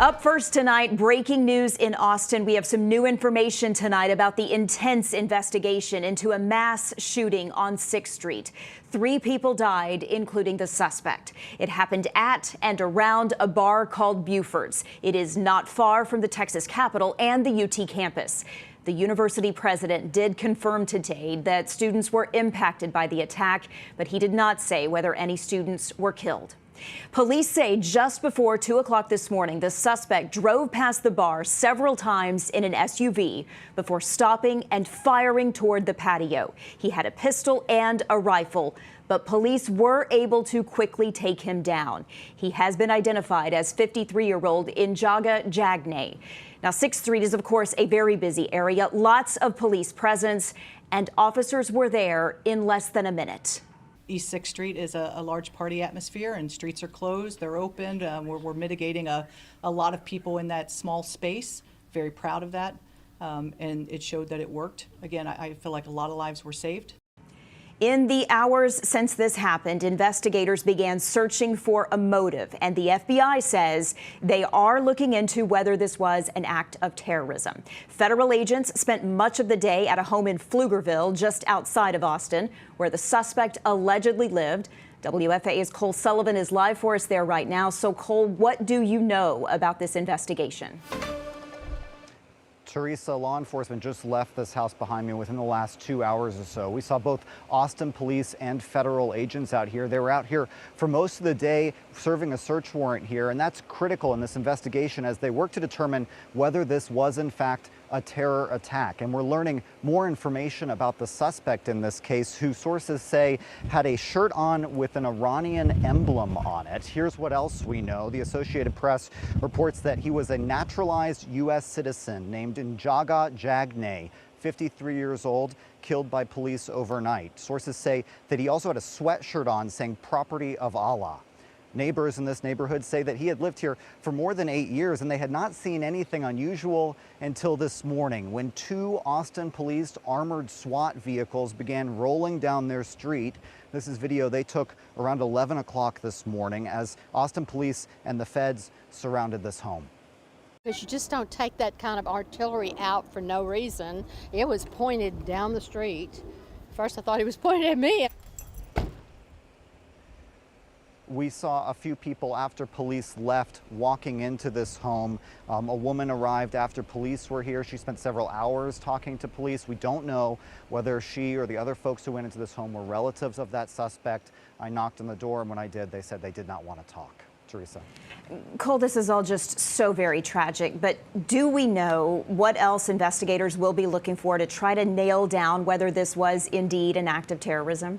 Up first tonight, breaking news in Austin. We have some new information tonight about the intense investigation into a mass shooting on 6th Street. 3 people died, including the suspect. It happened at and around a bar called Buford's. It is not far from the Texas Capitol and the UT campus. The university president did confirm today that students were impacted by the attack, but he did not say whether any students were killed. Police say just before 2 o'clock this morning, the suspect drove past the bar several times in an SUV before stopping and firing toward the patio. He had a pistol and a rifle, but police were able to quickly take him down. He has been identified as 53-year-old Injaga Jagnay. Now, 6th Street is, of course, a very busy area. Lots of police presence, and officers were there in less than a minute. East 6th Street is a large party atmosphere, and streets are closed, they're opened. We're mitigating a lot of people in that small space. Very proud of that, and it showed that it worked. Again, I feel like a lot of lives were saved. In the hours since this happened, investigators began searching for a motive, and the FBI says they are looking into whether this was an act of terrorism. Federal agents spent much of the day at a home in Pflugerville, just outside of Austin, where the suspect allegedly lived. WFAA's Cole Sullivan is live for us there right now. So, Cole, what do you know about this investigation? Teresa, law enforcement just left this house behind me within the last 2 hours or so. We saw both Austin police and federal agents out here. They were out here for most of the day serving a search warrant here, and that's critical in this investigation as they work to determine whether this was in fact a terror attack. And we're learning more information about the suspect in this case, who sources say had a shirt on with an Iranian emblem on it. Here's what else we know. The Associated Press reports that he was a naturalized U.S. citizen named Injaga Jagnay, 53 years old, killed by police overnight. Sources say that he also had a sweatshirt on saying "Property of Allah." Neighbors in this neighborhood say that he had lived here for more than 8 years, and they had not seen anything unusual until this morning when 2 Austin police armored SWAT vehicles began rolling down their street. This is video they took around 11 o'clock this morning as Austin police and the feds surrounded this home. Because you just don't take that kind of artillery out for no reason. It was pointed down the street. First I thought he was pointing at me. We saw a few people after police left walking into this home. A woman arrived after police were here. She spent several hours talking to police. We don't know whether she or the other folks who went into this home were relatives of that suspect. I knocked on the door, and when I did, they said they did not want to talk. Teresa. Cole, this is all just so very tragic, but do we know what else investigators will be looking for to try to nail down whether this was indeed an act of terrorism?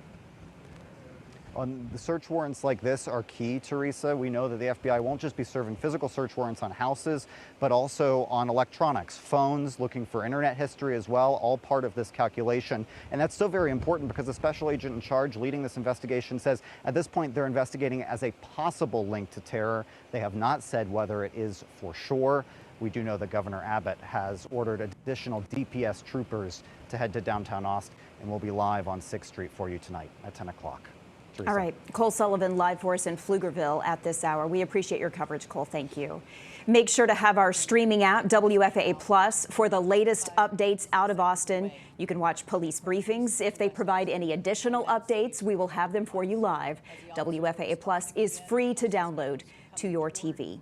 The search warrants like this are key, Teresa. We know that the FBI won't just be serving physical search warrants on houses, but also on electronics, phones, looking for internet history as well, all part of this calculation. And that's so very important because the special agent in charge leading this investigation says at this point they're investigating as a possible link to terror. They have not said whether it is for sure. We do know that Governor Abbott has ordered additional DPS troopers to head to downtown Austin, and we'll be live on 6th Street for you tonight at 10 o'clock. Teresa. All right. Cole Sullivan live for us in Pflugerville at this hour. We appreciate your coverage, Cole. Thank you. Make sure to have our streaming app, WFAA Plus, for the latest updates out of Austin. You can watch police briefings. If they provide any additional updates, we will have them for you live. WFAA Plus is free to download to your TV.